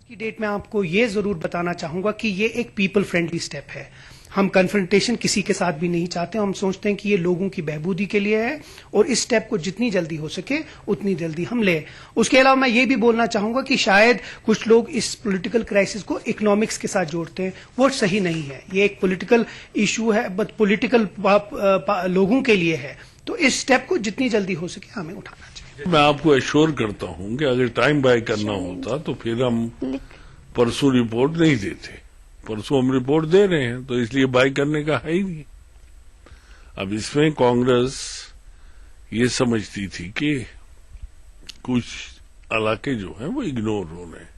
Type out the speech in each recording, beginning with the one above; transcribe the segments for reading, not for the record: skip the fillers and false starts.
की डेट में आपको ये जरूर बताना चाहूंगा कि ये एक पीपल फ्रेंडली स्टेप है। हम कन्फ्रंटेशन किसी के साथ भी नहीं चाहते। हम सोचते हैं कि ये लोगों की बहबूदी के लिए है और इस स्टेप को जितनी जल्दी हो सके उतनी जल्दी हम लें। उसके अलावा मैं ये भी बोलना चाहूंगा कि शायद कुछ लोग इस पॉलिटिकल क्राइसिस को इकोनॉमिक्स के साथ जोड़ते हैं, वो सही नहीं है। ये एक पॉलिटिकल इशू है, बट पॉलिटिकल लोगों के लिए है। तो इस स्टेप को जितनी जल्दी हो सके हमें उठाना चाहिए। मैं आपको एश्योर करता हूं कि अगर टाइम बाय करना होता तो फिर हम परसों रिपोर्ट नहीं देते। परसों हम रिपोर्ट दे रहे हैं, तो इसलिए बाय करने का है ही नहीं। अब इसमें कांग्रेस ये समझती थी कि कुछ इलाके जो हैं वो इग्नोर हो रहे हैं,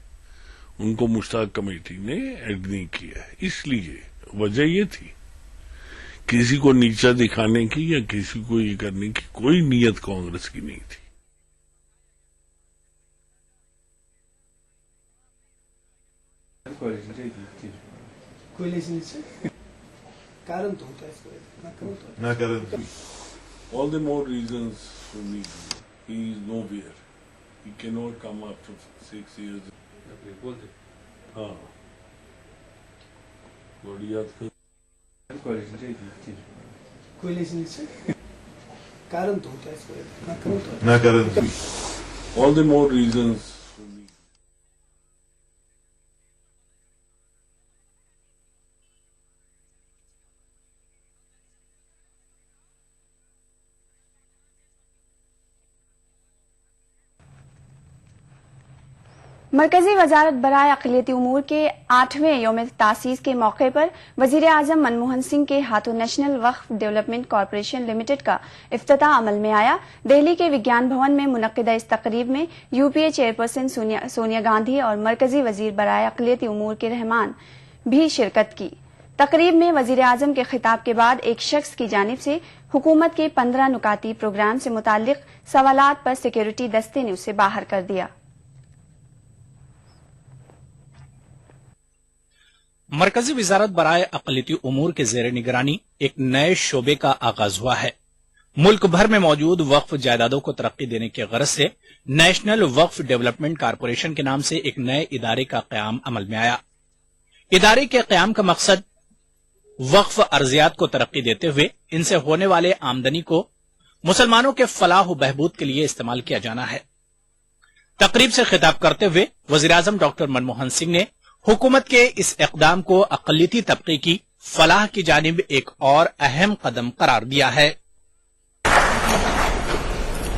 उनको मुश्ताक कमेटी ने ऐड नहीं किया है। इसलिए वजह ये थी, किसी को नीचा दिखाने की या किसी को ये करने की कोई नीयत कांग्रेस की नहीं थी। कारण तो होता है इसको ना करें। All the more reasons for me. He is nowhere. He cannot come after 6 years. हाँ, थोड़ी याद कर। कारण तो होता है इसको ना करें। All the more reasons for me. मरकजी वजारत बराए अक़लियती उमूर के 8वें योम तासीस के मौके पर वजीर आजम मनमोहन सिंह के हाथों नेशनल वक्फ डेवलपमेंट कॉरपोरेशन लिमिटेड का इफ्तिताह अमल में आया। दिल्ली के विज्ञान भवन में मुनक्किदा इस तकरीब में यूपीए चेयरपर्सन सोनिया गांधी और मरकजी वजीर बराए अक़लियती उमूर के रहमान भी शिरकत की। तकरीब में वजीर आजम के खिताब के बाद एक शख्स की जानिब से हुकूमत के 15 नुकाती प्रोग्राम से मुताल्लिक सवालात पर सिक्योरिटी दस्ते ने उसे बाहर कर दिया। मरकजी वजारत बराए अक़लियती उमूर के ज़ेर निगरानी एक नए शोबे का आगाज हुआ है। मुल्क भर में मौजूद वक्फ जायदादों को तरक्की देने की गरज से नेशनल वक्फ डेवलपमेंट कॉरपोरेशन के नाम से एक नए इदारे का क़याम अमल में आया। इदारे के क़याम का मकसद वक्फ अर्जियात को तरक्की देते हुए इनसे होने वाले आमदनी को मुसलमानों के फलाह व बहबूद के लिए इस्तेमाल किया जाना है। तकरीब से खिताब करते हुए वज़ीर आज़म डॉक्टर मनमोहन सिंह ने हुकूमत के इस इक़दाम को अक़लियती तबके की फलाह की जानिब एक और अहम कदम करार दिया है।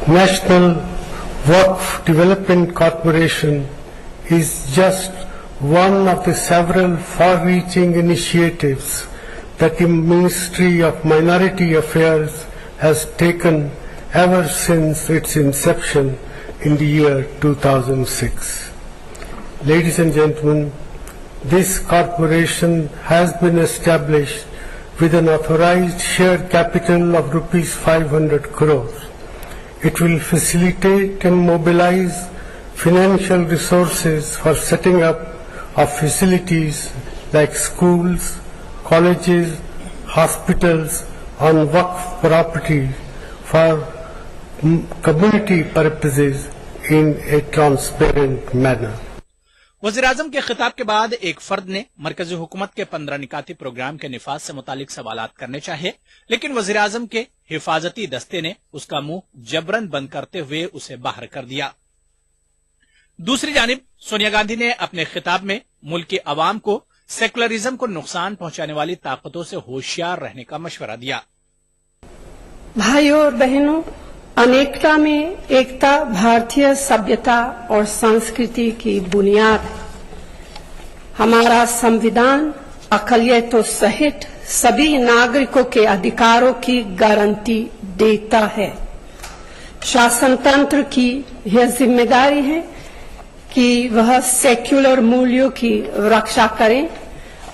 National Waqf development corporation is just one of the several far-reaching initiatives that the Ministry of Minority Affairs has taken ever since its inception in the year 2006. Ladies and gentlemen, this corporation has been established with an authorized share capital of rupees 500 crores. It will facilitate and mobilize financial resources for setting up of facilities like schools, colleges, hospitals on Waqf property for community purposes in a transparent manner. वज़ीर आज़म के खिताब के बाद एक फर्द ने मरकजी हुकूमत के 15 निकाती प्रोग्राम के निफाज से मुतालिक सवालात करने चाहे, लेकिन वज़ीर आज़म के हिफाजती दस्ते ने उसका मुंह जबरन बंद करते हुए उसे बाहर कर दिया। दूसरी जानिब सोनिया गांधी ने अपने खिताब में मुल्क की अवाम को सेकुलरिज्म को नुकसान पहुंचाने वाली ताकतों से होशियार रहने का मशवरा दिया। भाइयों और बहनों, अनेकता में एकता भारतीय सभ्यता और संस्कृति की बुनियाद है। हमारा संविधान अक़लियतों सहित सभी नागरिकों के अधिकारों की गारंटी देता है। शासन तंत्र की यह जिम्मेदारी है कि वह सेक्युलर मूल्यों की रक्षा करें,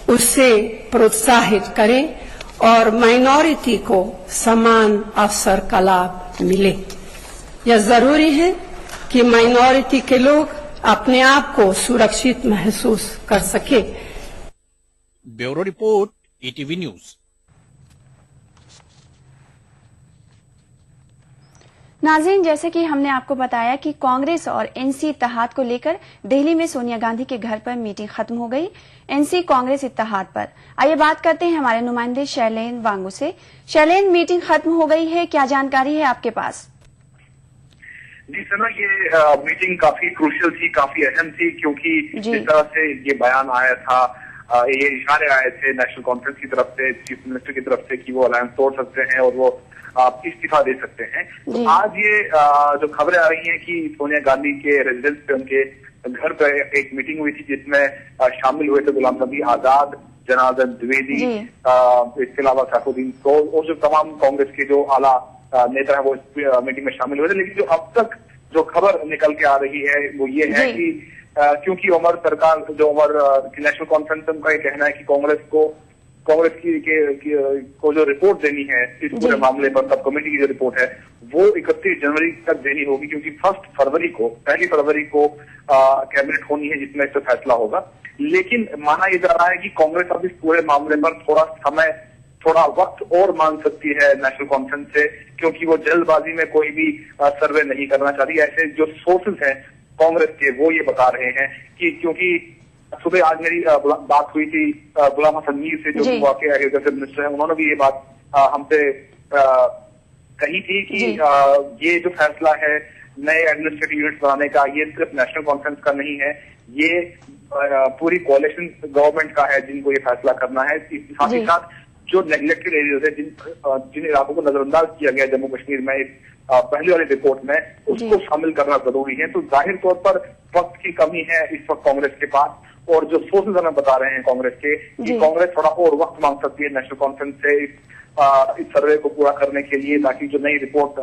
उससे प्रोत्साहित करें और माइनॉरिटी को समान अवसर का लाभ मिले। यह जरूरी है कि माइनॉरिटी के लोग अपने आप को सुरक्षित महसूस कर सके। Bureau report, ETV news. नाज़रीन, जैसे कि हमने आपको बताया कि कांग्रेस और एनसी इत्तेहाद को लेकर दिल्ली में सोनिया गांधी के घर पर मीटिंग खत्म हो गई। एनसी कांग्रेस इत्तेहाद पर आइए बात करते हैं हमारे नुमाइंदे शैलेन वांगू से। शैलेन, मीटिंग खत्म हो गई है, क्या जानकारी है आपके पास? जी सना, ये मीटिंग काफी क्रूशियल थी, काफी अहम थी, क्योंकि जिस तरह से ये बयान आया था, ये इशारे आए थे नेशनल कॉन्फ्रेंस की तरफ से, चीफ मिनिस्टर की तरफ से कि वो अलायंस तोड़ सकते हैं और वो इस्तीफा दे सकते हैं। तो आज ये जो खबरें आ रही हैं कि सोनिया गांधी के रेजिडेंस पे, उनके घर पर एक मीटिंग हुई थी जिसमें शामिल हुए थे गुलाम नबी आजाद, जनार्दन द्विवेदी, इसके अलावा सैफुद्दीन सोल और जो तमाम कांग्रेस के जो आला नेता है वो इस मीटिंग में शामिल हुए थे। लेकिन जो अब तक जो खबर निकल के आ रही है वो ये है कि क्योंकि उमर सरकार नेशनल कॉन्फ्रेंस, उनका ये कहना है कि कांग्रेस को जो रिपोर्ट देनी है इस पूरे मामले पर, सब कमेटी की जो रिपोर्ट है वो 31 जनवरी तक देनी होगी, क्योंकि पहली फरवरी को कैबिनेट होनी है जिसमें इस पर फैसला होगा। लेकिन माना यह जा रहा है कि कांग्रेस अब इस पूरे मामले पर थोड़ा वक्त और मांग सकती है नेशनल कॉन्फ्रेंस से, क्योंकि वो जल्दबाजी में कोई भी सर्वे नहीं करना चाहती। ऐसे जो सोर्सेज हैं कांग्रेस के वो ये बता रहे हैं कि क्योंकि सुबह आज मेरी बात हुई थी गुलाम हसन मीर से, जो वाकई एग्रीकल्चर मिनिस्टर है, उन्होंने भी ये बात हमसे कही थी कि ये जो फैसला है नए एडमिनिस्ट्रेटिव यूनिट्स बनाने का, ये सिर्फ नेशनल कॉन्फ्रेंस का नहीं है, ये पूरी कोalition गवर्नमेंट का है जिनको ये फैसला करना है। साथ ही साथ जो नेग्लेक्टेड एरियाज है, जिन इलाकों को नजरअंदाज किया गया जम्मू कश्मीर में पहली वाली रिपोर्ट में, उसको शामिल करना जरूरी है। तो जाहिर तौर पर वक्त की कमी है इस वक्त कांग्रेस के पास, और जो सोर्सेज हमें बता रहे हैं कांग्रेस के कि कांग्रेस थोड़ा और वक्त मांग सकती है नेशनल कॉन्फ्रेंस से इस सर्वे को पूरा करने के लिए, ताकि जो नई रिपोर्ट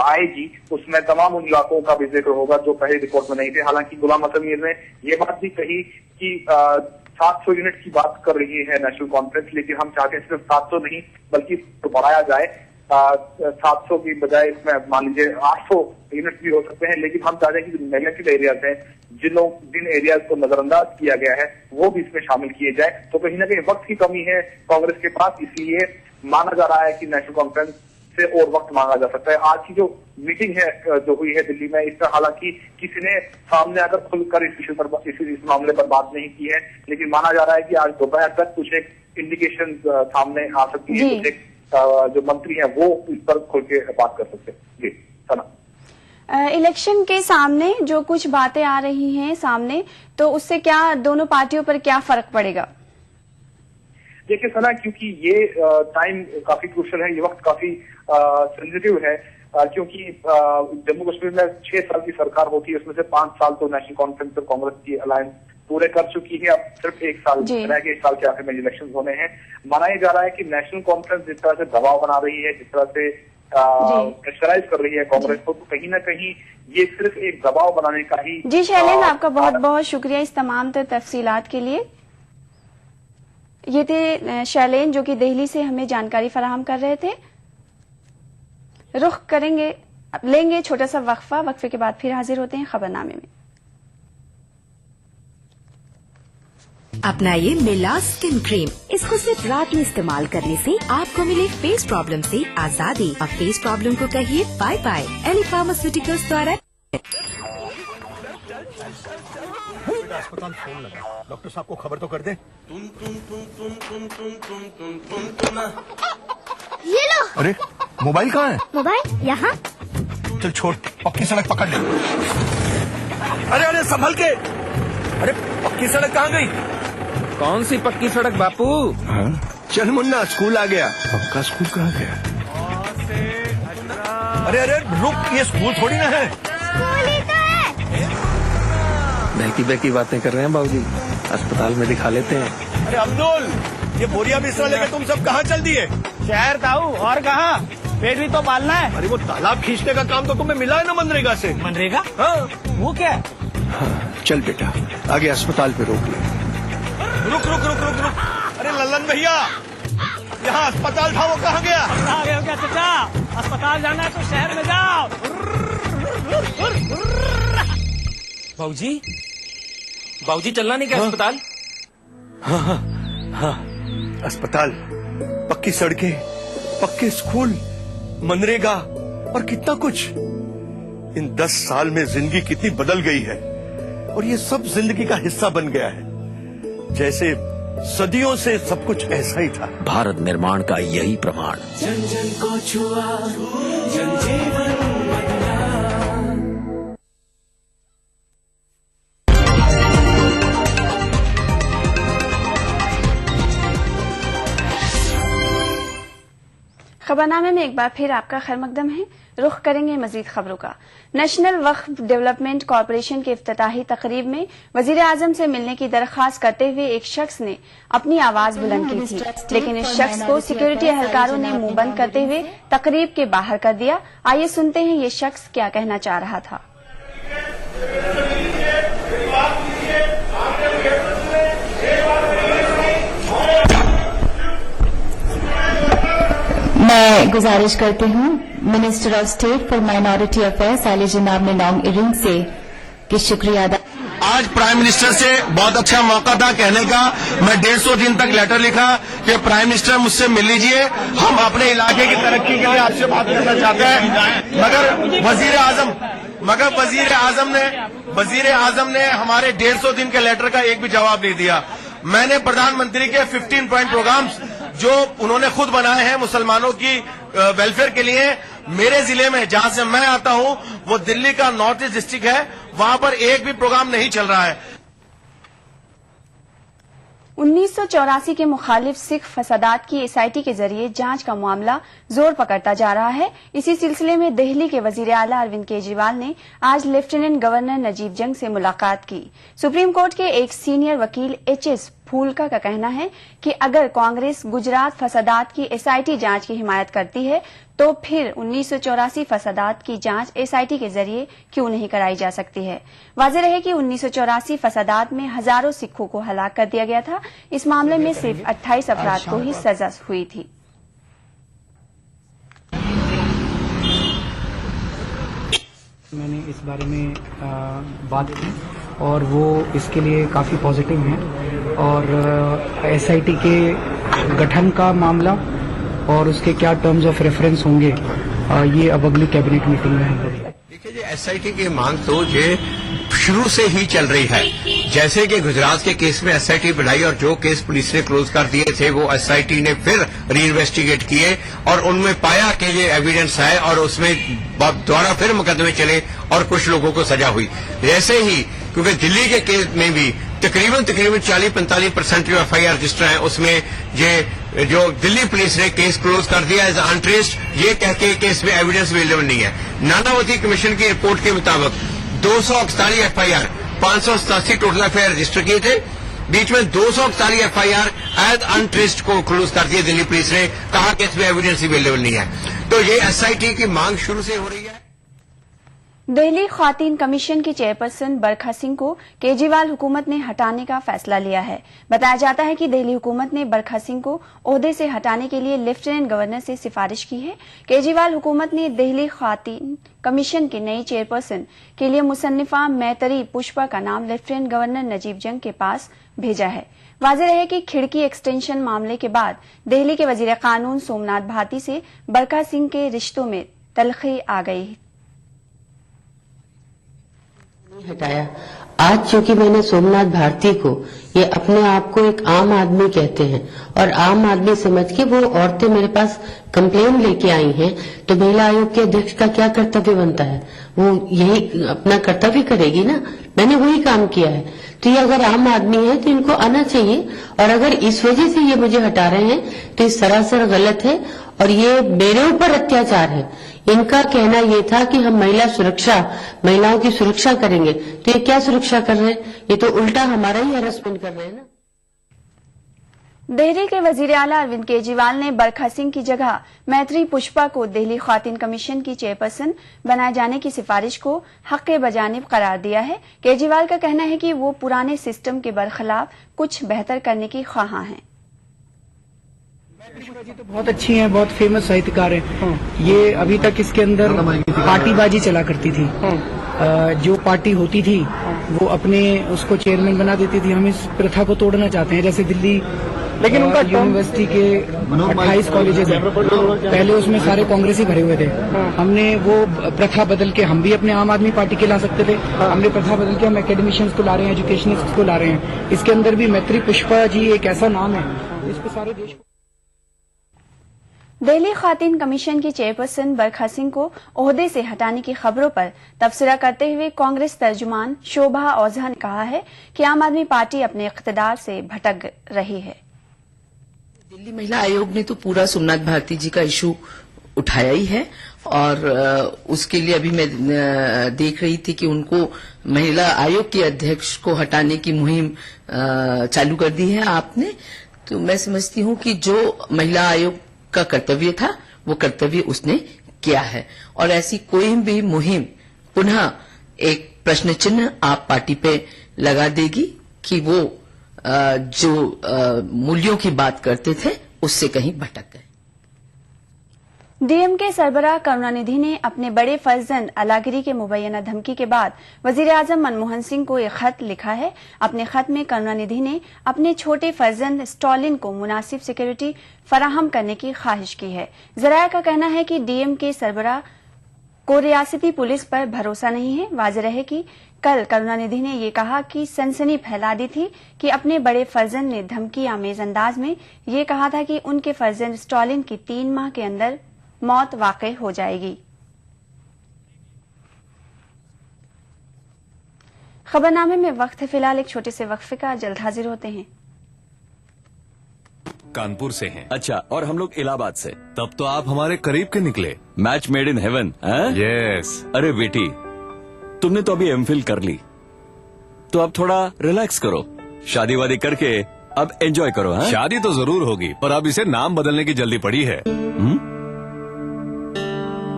आएगी उसमें तमाम उन इलाकों का भी जिक्र होगा जो पहली रिपोर्ट में नहीं थे। हालांकि गुलाम हसन मीर ने ये बात भी कही कि 700 यूनिट की बात कर रही है नेशनल कॉन्फ्रेंस, लेकिन हम चाहते हैं सिर्फ 700 नहीं बल्कि तो बढ़ाया जाए, 700 की बजाय इसमें मान लीजिए 800 यूनिट भी हो सकते हैं। लेकिन हम चाहते हैं कि जो नेग्लेक्टेड एरियाज हैं, जिन एरियाज को नजरअंदाज किया गया है, वो भी इसमें शामिल किए जाए। तो कहीं ना कहीं वक्त की कमी है कांग्रेस के पास, इसलिए माना जा रहा है कि नेशनल कॉन्फ्रेंस से और वक्त मांगा जा सकता है। आज की जो मीटिंग है जो हुई है दिल्ली में, इसमें हालांकि किसी ने सामने आकर खुलकर इस मामले पर बात नहीं की है, लेकिन माना जा रहा है कि आज दोपहर तक कुछ एक इंडिकेशन सामने आ सकती है, कुछ एक जो मंत्री हैं वो इस पर खुल के बात कर सकते हैं। जी सना, इलेक्शन के सामने जो कुछ बातें आ रही हैं सामने, तो उससे क्या दोनों पार्टियों पर क्या फर्क पड़ेगा? देखिए सना, क्योंकि ये टाइम काफी क्रूशियल है, ये वक्त काफी सेंसिटिव है, क्योंकि जम्मू कश्मीर में 6 साल की सरकार होती है, उसमें से 5 साल तो नेशनल कॉन्फ्रेंस और कांग्रेस की अलायंस पूरे कर चुकी है। अब सिर्फ 1 साल रह गए, 1 साल के आखिर में इलेक्शन होने हैं। माना यह जा रहा है कि नेशनल कॉन्फ्रेंस जिस तरह से दबाव बना रही है, जिस तरह से प्रेशराइज कर रही है कांग्रेस को, तो कहीं ना कहीं ये सिर्फ एक दबाव बनाने का ही। जी शैलेन, आपका बहुत बहुत शुक्रिया इस तमाम तफसीलात के लिए। ये थे शैलेन जो कि दिल्ली से हमें जानकारी फराहम कर रहे थे। रुख लेंगे छोटा सा वक्फे के बाद फिर हाजिर होते हैं खबरनामे में। अपनाइए मिला स्किन क्रीम। इसको सिर्फ रात में इस्तेमाल करने से आपको मिले फेस प्रॉब्लम से आजादी। अब फेस प्रॉब्लम को कहिए बाय बाय। एली फार्मास्यूटिकल्स द्वारा। अस्पताल फोन लगा, डॉक्टर साहब को खबर तो कर दे। ये लो। अरे मोबाइल कहाँ है? मोबाइल यहाँ। चल छोड़, पक्की सड़क पकड़ ले। अरे संभल के। अरे पक्की सड़क कहाँ गई? कौन सी पक्की सड़क बापू? हाँ? चल मुन्ना, स्कूल आ गया। पक्का स्कूल कहाँ गया? अरे रुक, ये स्कूल थोड़ी ना है। स्कूल ही तो है। बहकी बातें कर रहे हैं बाबूजी, अस्पताल में दिखा लेते हैं। अरे अब्दुल, ये बोरिया बिस्तरा लेकर तुम सब कहाँ चल दिए? शहर ताऊ, और कहाँ? पेट भी तो पालना है। अरे वो तालाब खींचने का काम तो तुम्हें मिला है ना मनरेगा से। मनरेगा? हाँ। वो क्या है? हाँ, चल बेटा, आगे अस्पताल पे रोक ले। रुक। अरे लल्लन भैया, यहाँ अस्पताल था, वो कहाँ गया? आ गए हो क्या चाचा? अस्पताल जाना है तो शहर में जाओ। बाबूजी चलना नहीं क्या अस्पताल? हाँ, अस्पताल, पक्की सड़कें, पक्के स्कूल, मनरेगा और कितना कुछ। इन 10 साल में जिंदगी कितनी बदल गई है और ये सब जिंदगी का हिस्सा बन गया है, जैसे सदियों से सब कुछ ऐसा ही था। भारत निर्माण का यही प्रमाण। जन जन को छुआ, जन जीवन बदला। खबरनामे में एक बार फिर आपका खैर मकदम है। रुख करेंगे मजीद खबरों का। नेशनल वक्फ डेवलपमेंट कॉरपोरेशन के इफ्तिताही तकरीब में वजीर आजम से मिलने की दरख्वास्त करते हुए एक शख्स ने अपनी आवाज बुलंद की थी, लेकिन इस शख्स को सिक्योरिटी एहलकारों ने मुंह बंद करते हुए तकरीब के बाहर कर दिया। आइए सुनते हैं ये शख्स क्या कहना चाह रहा था। मैं गुजारिश करती हूँ minister of state for minority affairs आले जनाब ने नॉन्ग इरिंग से कि शुक्रिया अदा। आज प्राइम मिनिस्टर से बहुत अच्छा मौका था कहने का। मैं 150 दिन तक लेटर लिखा कि प्राइम मिनिस्टर मुझसे मिल लीजिए, हम अपने इलाके की तरक्की के लिए आपसे बात करना चाहते हैं। मगर वजीर आजम ने हमारे 150 दिन के लेटर का एक भी जवाब नहीं दिया। मैंने प्रधानमंत्री के 15 पॉइंट प्रोग्राम्स जो उन्होंने खुद बनाए हैं मुसलमानों की वेलफेयर के लिए, मेरे जिले में जहां से मैं आता हूं वो दिल्ली का नॉर्थ ईस्ट डिस्ट्रिक्ट है, वहां पर एक भी प्रोग्राम नहीं चल रहा है। 1984 के मुखालिफ सिख फसादात की एसआईटी के जरिए जांच का मामला जोर पकड़ता जा रहा है। इसी सिलसिले में दिल्ली के वजीर आला अरविंद केजरीवाल ने आज लेफ्टिनेंट गवर्नर नजीब जंग से मुलाकात की। सुप्रीम कोर्ट के एक सीनियर वकील एचएस फूलका का कहना है कि अगर कांग्रेस गुजरात फसादात की एसआईटी जांच की हिमायत करती है तो फिर 1984 फसादात की जांच एसआईटी के जरिए क्यों नहीं कराई जा सकती है। वाज़ेह रहे कि 1984 फसादात में हजारों सिखों को हलाक कर दिया गया था। इस मामले में सिर्फ 28 अफराद को ही सजा हुई थी। मैंने इस बारे में बात की और वो इसके लिए काफ़ी पॉजिटिव हैं और एसआईटी के गठन का मामला और उसके क्या टर्म्स ऑफ रेफरेंस होंगे ये अब अगली कैबिनेट मीटिंग में हम करेंगे। देखिए जी, एसआईटी की मांग तो ये शुरू से ही चल रही है। जैसे कि गुजरात के केस में एसआईटी बढ़ाई और जो केस पुलिस ने क्लोज कर दिए थे वो एसआईटी ने फिर री इन्वेस्टिगेट किए और उनमें पाया कि ये एविडेंस है और उसमें दोबारा फिर मुकदमे चले और कुछ लोगों को सजा हुई। जैसे ही क्योंकि दिल्ली के केस में भी तकरीबन 40-45% जो एफआईआर रजिस्टर है उसमें ये जो दिल्ली पुलिस ने केस क्लोज कर दिया एज अनट्रेस्ड, ये कह के केस में एविडेंस अवेलेबल नहीं है। नानावती कमीशन की रिपोर्ट के मुताबिक 241 एफआईआर, 587 टोटल एफआईआर रजिस्टर किए थे। बीच में 241 एफआईआर एज अनट्रेस्ड को क्लोज कर दिया दिल्ली पुलिस ने, कहा कि इसमें एविडेंस अवेलेबल नहीं है। तो ये एसआईटी की मांग शुरू से हो रही है। दिल्ली ख्वातीन कमीशन की चेयरपर्सन बरखा सिंह को केजरीवाल हुकूमत ने हटाने का फैसला लिया है। बताया जाता है कि दिल्ली हुकूमत ने बरखा सिंह को ओहदे से हटाने के लिए लेफ्टिनेंट गवर्नर से सिफारिश की है। केजरीवाल हुकूमत ने दिल्ली ख्वातीन कमीशन की नई चेयरपर्सन के लिए मुसन्निफा मैतरी पुष्पा का नाम लेफ्टिनेंट गवर्नर नजीब जंग के पास भेजा है। वाज़ेह रहे कि खिड़की एक्सटेंशन मामले के बाद दिल्ली के वजीर कानून सोमनाथ भाटी से बरखा सिंह के रिश्तों में तलखी आ गई। हटाया आज चूंकि मैंने सोमनाथ भारती को, ये अपने आप को एक आम आदमी कहते हैं और आम आदमी समझ के वो औरतें मेरे पास कंप्लेन लेके आई हैं, तो महिला आयोग के अध्यक्ष का क्या कर्तव्य बनता है? वो यही अपना कर्तव्य करेगी ना। मैंने वही काम किया है। तो ये अगर आम आदमी है तो इनको आना चाहिए और अगर इस वजह से ये मुझे हटा रहे हैं तो ये सरासर गलत है और ये मेरे ऊपर अत्याचार है। इनका कहना ये था कि हम महिलाओं की सुरक्षा करेंगे, तो ये क्या सुरक्षा कर रहे हैं? ये तो उल्टा हमारा ही हैरेसमेंट कर रहे हैं ना। दिल्ली के वजीर आला अरविंद केजरीवाल ने बरखा सिंह की जगह मैत्री पुष्पा को दिल्ली ख्वातीन कमीशन की चेयरपर्सन बनाए जाने की सिफारिश को हक बजानिब करार दिया है। केजरीवाल का कहना है कि वो पुराने सिस्टम के बरखिलाफ कुछ बेहतर करने की ख्वाहां हैं। पुष्पा जी तो बहुत अच्छी हैं, बहुत फेमस साहित्यकार हैं। ये अभी तक इसके अंदर पार्टीबाजी चला करती थी। जो पार्टी होती थी वो अपने उसको चेयरमैन बना देती थी। हम इस प्रथा को तोड़ना चाहते हैं। जैसे दिल्ली लेकिन उनका यूनिवर्सिटी के 28 कॉलेजेस हैं, पहले उसमें सारे कांग्रेसी भरे हुए थे। हमने वो प्रथा बदल के हम भी अपने आम आदमी पार्टी के ला सकते थे, हमने प्रथा बदल के हम एकेडमिशियंस को ला रहे हैं, एजुकेशनिस्ट को ला रहे हैं। इसके अंदर भी मैत्री पुष्पा जी एक ऐसा नाम है जिसको सारे देश को। दिल्ली खातिन कमीशन की चेयरपर्सन बरखा सिंह को ओहदे से हटाने की खबरों पर तबसरा करते हुए कांग्रेस तर्जुमान शोभा ओझा ने कहा है कि आम आदमी पार्टी अपने इख्तिदार से भटक रही है। दिल्ली महिला आयोग ने तो पूरा सोमनाथ भारती जी का इशू उठाया ही है और उसके लिए अभी मैं देख रही थी कि उनको महिला आयोग के अध्यक्ष को हटाने की मुहिम चालू कर दी है आपने। तो मैं समझती हूं कि जो महिला आयोग का कर्तव्य था वो कर्तव्य उसने किया है और ऐसी कोई भी मुहिम पुनः एक प्रश्न चिन्ह आप पार्टी पे लगा देगी कि वो जो मूल्यों की बात करते थे उससे कहीं भटक गए। डीएमके सरबराह करुणानिधि ने अपने बड़े फर्जंद अलागिरी के मुबैना धमकी के बाद वजीर आजम मनमोहन सिंह को एक खत लिखा है। अपने खत में करुणानिधि ने अपने छोटे फर्जंद स्टॉलिन को मुनासिब सिक्योरिटी फराहम करने की ख्वाहिश की है। जराया का कहना है कि डीएमके सरबराह को रियासती पुलिस पर भरोसा नहीं है। वाज़ेह रहे कि कल करुणानिधि ने ये कहा कि सनसनी फैला दी थी कि अपने बड़े फर्जंद ने धमकी आमेज अंदाज में ये कहा था कि उनके फर्जंद स्टॉलिन की 3 माह के अंदर मौत वाक़ई हो जाएगी। खबरनामे में वक्त है फिलहाल एक छोटे से वक्फे का, जल्द हाजिर होते हैं। कानपुर से हैं। अच्छा, और हम लोग इलाहाबाद से। तब तो आप हमारे करीब के निकले। Match made in heaven. Yes. अरे बेटी, तुमने तो अभी एमफिल कर ली, तो अब थोड़ा रिलैक्स करो, शादी वादी करके अब एंजॉय करो। हाँ? शादी तो जरूर होगी, पर अब इसे नाम बदलने की जल्दी पड़ी है।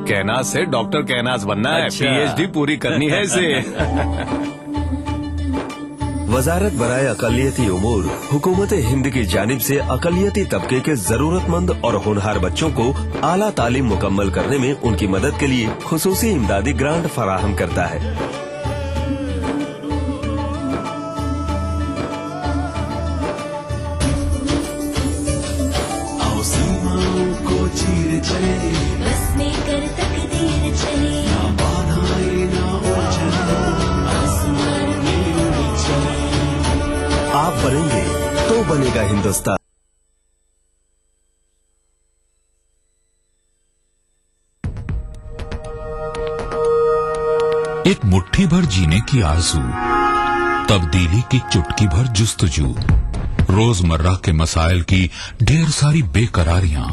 कहनाज से डॉक्टर कहनाज बनना है। पीएचडी पूरी करनी है इसे। वजारत बराए अकलियती उमूर हुकूमत हिंद की जानिब से अकलियती तबके के जरूरतमंद और होनहार बच्चों को आला तालीम मुकम्मल करने में उनकी मदद के लिए खुसूसी इमदादी ग्रांट फराहम करता है। आप बनेंगे तो बनेगा हिंदुस्तान। एक मुट्ठी भर जीने की आरज़ू, तब्दीली की चुटकी भर जुस्तजू, रोजमर्रा के मसाइल की ढेर सारी बेकरारियां,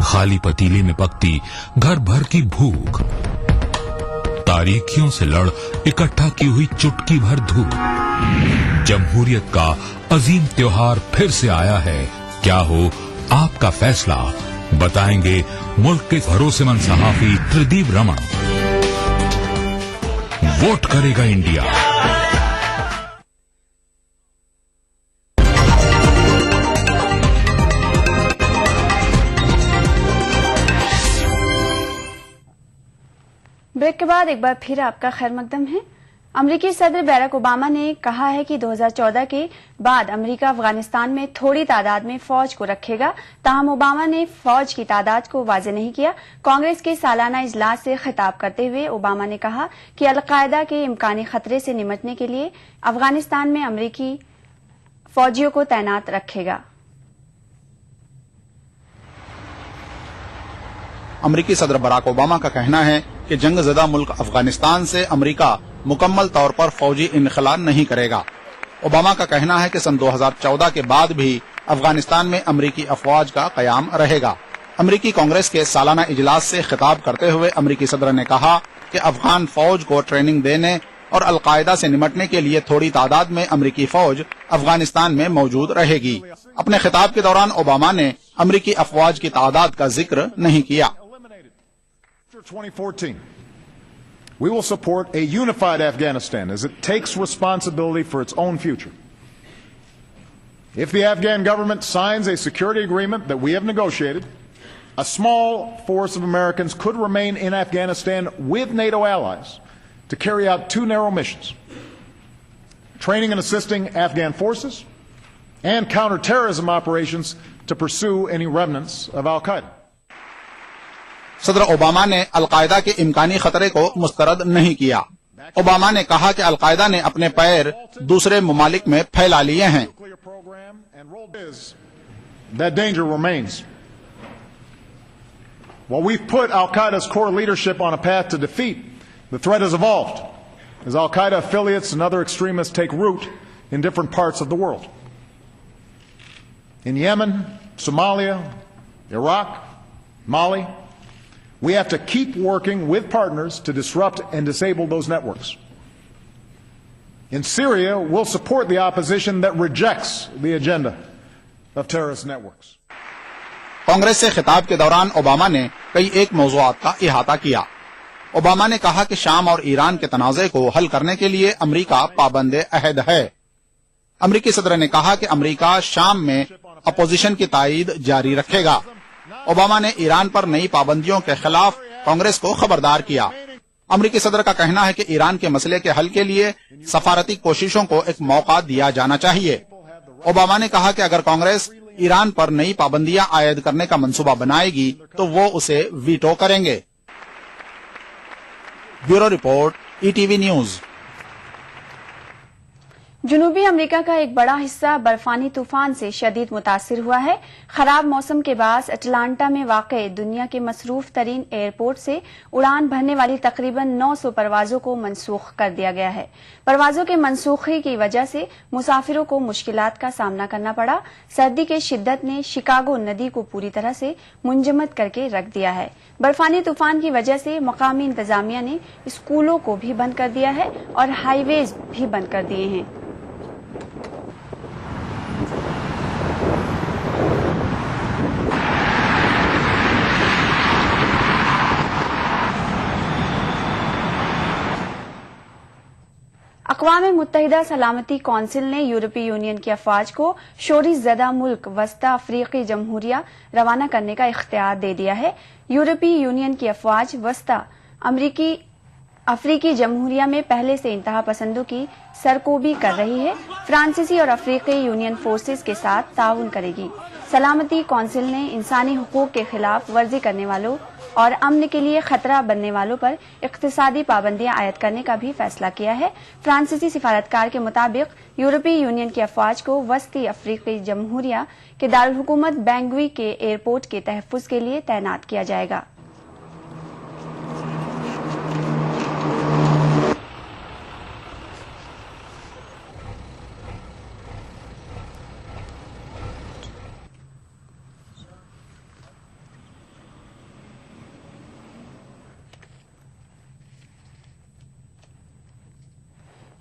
खाली पतीले में पकती घर भर की भूख, तारीखियों से लड़ इकट्ठा की हुई चुटकी भर धूप। जमहूरियत का अजीम त्योहार फिर से आया है। क्या हो आपका फैसला, बताएंगे मुल्क के भरोसेमंद सहाफी त्रिदीप रमन। वोट करेगा इंडिया। ब्रेक के बाद एक बार फिर आपका खैर मकदम है। अमरीकी सदर बैरक ओबामा ने कहा है कि 2014 के बाद अमरीका अफगानिस्तान में थोड़ी तादाद में फौज को रखेगा। ताहम ओबामा ने फौज की तादाद को वाज़ेह नहीं किया। कांग्रेस के सालाना इजलास से खिताब करते हुए ओबामा ने कहा कि अलकायदा के इम्कानी खतरे से निपटने के लिए अफगानिस्तान में अमरीकी फौजियों को तैनात रखेगा। अमरीकी सदर बराक ओबामा का कहना है कि जंगज़दा मुल्क अफगानिस्तान से अमरीका मुकम्मल तौर पर फौजी इनखला नहीं करेगा। ओबामा का कहना है कि सन 2014 के बाद भी अफगानिस्तान में अमरीकी अफवाज का कयाम रहेगा। अमरीकी कांग्रेस के सालाना इजलास से खिताब करते हुए अमरीकी सदर ने कहा कि अफगान फौज को ट्रेनिंग देने और अलकायदा से निपटने के लिए थोड़ी तादाद में अमरीकी फौज अफगानिस्तान में मौजूद रहेगी। अपने खिताब के दौरान ओबामा ने अमरीकी अफवाज की तादाद का जिक्र नहीं किया। 2014, we will support a unified Afghanistan as it takes responsibility for its own future. If the Afghan government signs a security agreement that we have negotiated, a small force of Americans could remain in Afghanistan with NATO allies to carry out two narrow missions: training and assisting Afghan forces and counterterrorism operations to pursue any remnants of al-Qaeda. सदर Obama ने al Qaeda के इम्कानी खतरे को मुस्तरद नहीं किया। Obama ने कहा कि अलकायदा ने अपने पैर दूसरे ममालिक में फैला लिए हैं। That danger remains. While we've put al-Qaeda's core leadership on a path to defeat, the threat has evolved as al-Qaeda affiliates and other extremists take root in different parts of the world. In Yemen, Somalia, Iraq, Mali, we have to keep working with partners to disrupt and disable those networks. In Syria, we'll support the opposition that rejects the agenda of terrorist networks. Congress से खिताब के दौरान Obama ने कई एक मौज़ूआत का इहाता किया। Obama ने कहा कि शाम और ईरान के तनाज़े को हल करने के लिए अमरीका पाबंद अहद है। अमरीकी सदर ने कहा कि अमरीका शाम में अपोजिशन की तायीद जारी रखेगा। ओबामा ने ईरान पर नई पाबंदियों के खिलाफ कांग्रेस को खबरदार किया। अमरीकी सदर का कहना है कि ईरान के मसले के हल के लिए सफारती कोशिशों को एक मौका दिया जाना चाहिए। ओबामा ने कहा कि अगर कांग्रेस ईरान पर नई पाबंदियां आयद करने का मंसूबा बनाएगी तो वो उसे वीटो करेंगे। Bureau report, ETV news. जुनूबी अमेरिका का एक बड़ा हिस्सा बर्फानी तूफान से शदीद मुतासिर हुआ है। खराब मौसम के बाद अटलांटा में वाक़े दुनिया के मसरूफ तरीन एयरपोर्ट से उड़ान भरने वाली तकरीबन 900 परवाजों को मनसूख कर दिया गया है। परवाजों के मनसूखी की वजह से मुसाफिरों को मुश्किलात का सामना करना पड़ा। सर्दी के शिद्दत ने शिकागो नदी को पूरी तरह से मुंजमद करके रख दिया है। बर्फानी तूफान की वजह से मकामी इंतजामिया ने स्कूलों को भी बंद कर दिया है और हाईवेज भी बंद कर दिए हैं। अक़वाम मुत्तहिदा सलामती कौंसिल ने यूरोपीय यूनियन की अफवाज को शोरी ज़दा मुल्क वस्ता अफ्रीकी जमहूरिया रवाना करने का इख्तियार दे दिया है। यूरोपीय यूनियन की अफवाज वस्ता अफ्रीकी जमहूरिया में पहले से इंतहा पसंदों की सरकोबी कर रही है। फ्रांसीसी और अफ्रीकी यूनियन फोर्सेस के साथ ताउन करेगी। सलामती कौंसिल ने इंसानी हुकूक के खिलाफ वर्जी करने वालों और अमन के लिए खतरा बनने वालों पर इक्तिसादी पाबंदियां आयद करने का भी फैसला किया है। फ्रांसीसी सिफारतकार के मुताबिक यूरोपीय यूनियन की अफवाज को वस्ती अफ्रीकी जमहूरिया के दारुल हुकूमत बैंगवी के एयरपोर्ट के तहफ्फुज के लिए तैनात किया जाएगा।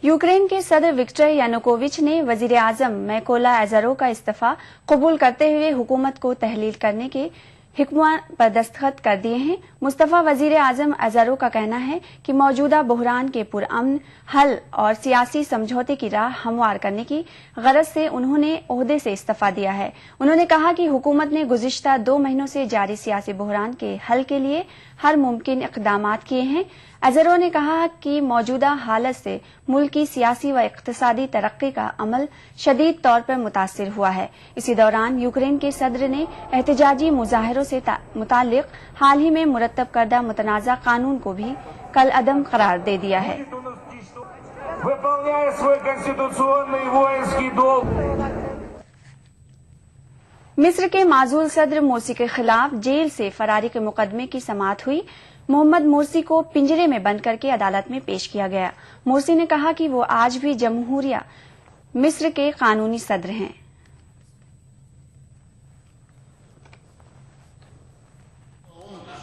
यूक्रेन के सदर विक्टर यानुकोविच ने वजीर आजम मैकोला एज़ारो का इस्तीफा कबूल करते हुए हुकूमत को तहलील करने के हिक्मा पर दस्तखत कर दिए हैं। मुस्तफा वजीर आजम एज़ारो का कहना है कि मौजूदा बहरान के पुरअमन हल और सियासी समझौते की राह हमवार करने की गरज से उन्होंने ओहदे से इस्तीफा दिया है। उन्होंने कहा कि हुकूमत ने गुज़िश्ता 2 महीनों से जारी सियासी बहरान के हल के लिए हर मुमकिन इक़दामात किए हैं। एज़ारो ने कहा कि मौजूदा हालत से मुल्क की सियासी व इक़्तिसादी तरक्की का अमल शदीद तौर पर मुतासिर हुआ है। इसी दौरान यूक्रेन के सदर ने एहतजाजी मुजाहिरों से मुताल्लिक हाल ही में मुरतब करदा मुतनाज़ा कानून को भी कल अदम करार दे दिया है। मिस्र के माजूल सदर मोर्सी के खिलाफ जेल से फरारी के मुकदमे की समाअत हुई। मोहम्मद मोर्सी को पिंजरे में बंद करके अदालत में पेश किया गया। मोर्सी ने कहा कि वो आज भी जमहूरिया मिस्र के कानूनी सदर हैं।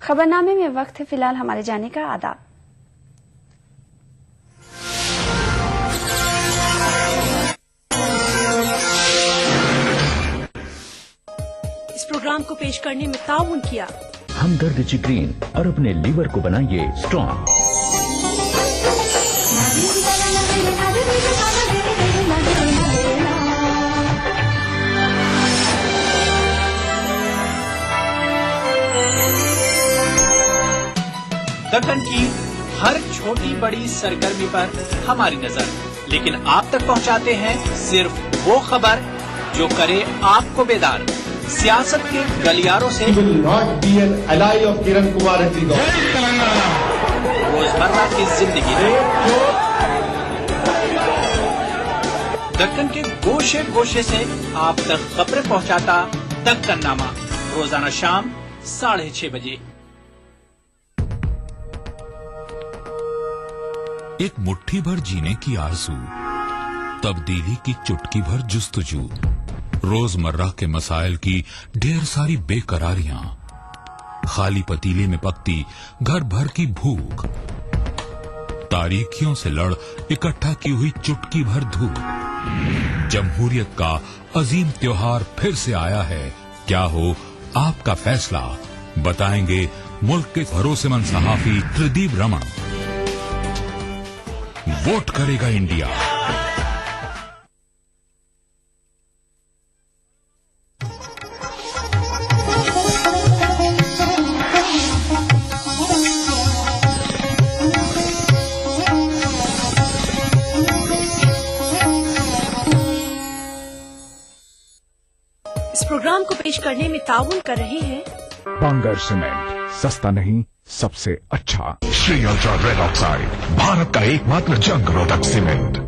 खबरनामे में वक्त है फिलहाल हमारे जाने का। आदाब। इस प्रोग्राम को पेश करने में ताउन किया हमदर्द जिगरीन और अपने लीवर को बनाइए स्ट्रॉन्ग। दक्कन की हर छोटी बड़ी सरगर्मी पर हमारी नजर, लेकिन आप तक पहुंचाते हैं सिर्फ वो खबर जो करे आपको बेदार। सियासत के गलियारों से रोजमर्रा की जिंदगी दक्कन के गोशे गोशे से आप तक खबरें पहुंचाता दक्कननामा, रोजाना शाम 6:30 बजे। एक मुट्ठी भर जीने की आरज़ू, तब्दीली की चुटकी भर जुस्तजू, रोजमर्रा के मसाइल की ढेर सारी बेकरारियां, खाली पतीले में पकती घर भर की भूख, तारीखियों से लड़ इकट्ठा की हुई चुटकी भर धूप। जमहूरियत का अजीम त्योहार फिर से आया है, क्या हो आपका फैसला, बताएंगे मुल्क के भरोसेमंद सहाफी त्रिदीप रमन। वोट करेगा इंडिया। इस प्रोग्राम को पेश करने में ताउन कर रहे हैं बांगर सीमेंट, सस्ता नहीं सबसे अच्छा। Shri ultra red oxide, Bharat का एकमात्र जंग रोधक सीमेंट।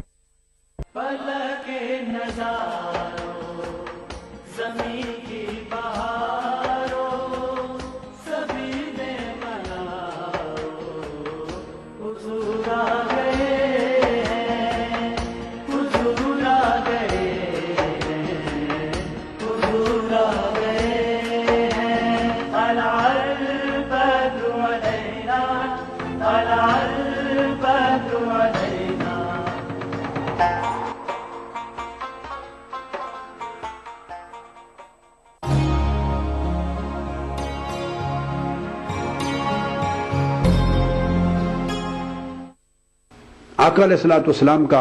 आका अलैहिस्सलाम का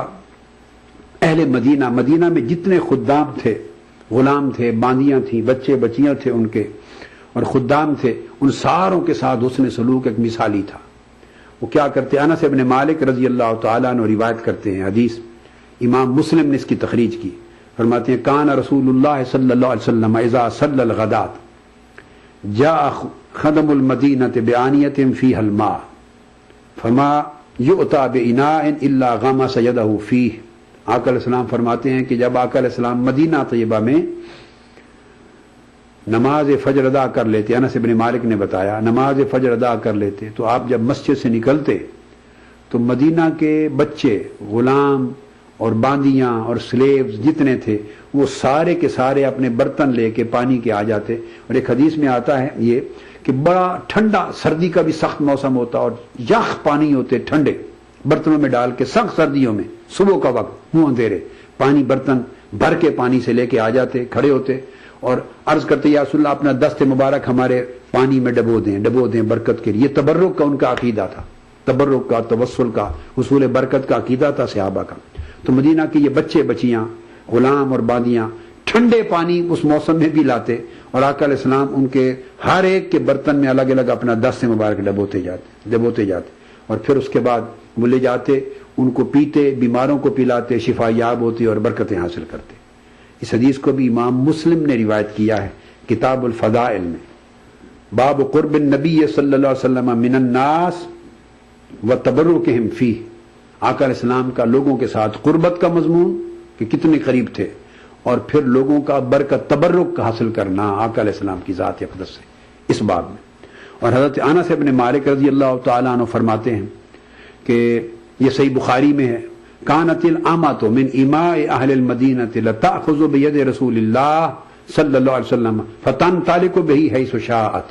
अहले मदीना, मदीना में जितने खुद्दाम थे, गुलाम थे, बांदियां थी, बच्चे बच्चियां थे उनके और खुद्दाम थे, उन सारों के साथ उसने सलूक एक मिसाली था। वो क्या करते, अनस इब्न मालिक रजी अल्लाह तआला अन्हु रिवायत करते हैं, हदीस इमाम मुस्लिम ने इसकी तखरीज की, फरमाते हैं कान रसूलुल्लाह सल्लल्लाहु अलैहि वसल्लम इज़ा सल्लल गदात जा खदमुल मदीनत बिआनियतिन फीहल मा फमा युअता बिइनाइन इल्ला गमस यदहु फीह। आका अलैहिस्सलाम फरमाते हैं कि जब आका अलैहिस्सलाम मदीना तैयबा में नमाज फजर अदा कर लेते, अनस इब्न मालिक ने बताया, नमाज फजर अदा कर लेते तो आप जब मस्जिद से निकलते तो मदीना के बच्चे, गुलाम और बांदियां और स्लेव्स जितने थे वो सारे के सारे अपने बर्तन लेके पानी के आ जाते। और एक हदीस में आता है ये कि बड़ा ठंडा, सर्दी का भी सख्त मौसम होता और यख पानी होते ठंडे, बर्तनों में डाल के सख्त सर्दियों में सुबह का वक्त मुंह अंधेरे पानी बर्तन भर के पानी से लेके आ जाते, खड़े होते और अर्ज करते या रसूल अल्लाह अपना दस्ते मुबारक हमारे पानी में डबो दें बरकत के लिए। तबर्रुक का उनका अकीदा था, तबर्रुक का, तवस्सुल का, हुसूल बरकत का अकीदा था सहाबा का। तो मदीना के ये बच्चे बच्चियां, गुलाम और बांदियां ठंडे पानी उस मौसम में भी लाते और आका अलैहिस्सलाम उनके हर एक के बर्तन में अलग अलग अपना दस्ते मुबारक डबोते जाते और फिर उसके बाद वो ले जाते, उनको पीते, बीमारों को पिलाते, शिफायाब होते और बरकतें हासिल करते। इस हदीस को भी इमाम मुस्लिम ने रिवायत किया है किताबुल फदाइल में, बाब कुर्बिन नबी सल्लल्लाहु अलैहि वसल्लम मिनन नास व तबर्रुकहिम फीह। आका अलैहिस्सलाम का लोगों के साथ कुर्बत का मजमून कि कितने करीब थे और फिर लोगों का बरकत तबर्रुक हासिल करना आका अलैहिस्सलाम की जात अक़दस से, इस बाब में। और हज़रत अनस इब्न मालिक रज़ी अल्लाह तआला अन्हु फरमाते हैं कि ये सही बुखारी में है, कानतिल आमातु मिन इमाए अहलिल मदीनति लतअखुज़ु बियदि रसूलिल्लाह सल्लल्लाहु अलैहि वसल्लम फतंतलिकु बिही हैसु शाअत।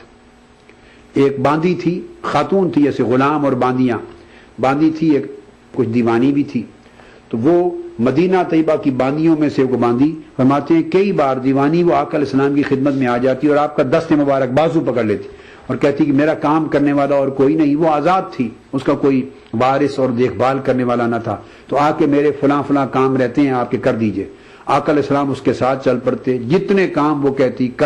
एक बांदी थी, खातून थी, ऐसे गुलाम और बांदी थी, एक कुछ दीवानी भी थी। तो वो मदीना तैयबा की बांदियों में से वो बांदी, फरमाते हैं कई बार दीवानी वो आका अलैहिस्सलाम की खिदमत में आ जाती और आपका दस्ते मुबारक बाजू पकड़ लेती और कहती कि मेरा काम करने वाला और कोई नहीं, वो आजाद थी, उसका कोई वारिस और देखभाल करने वाला न था, तो आके मेरे फलां फलां काम रहते हैं आपके कर दीजिए। आका अलैहिस्सलाम उसके साथ चल पड़ते, जितने काम वो कहती कर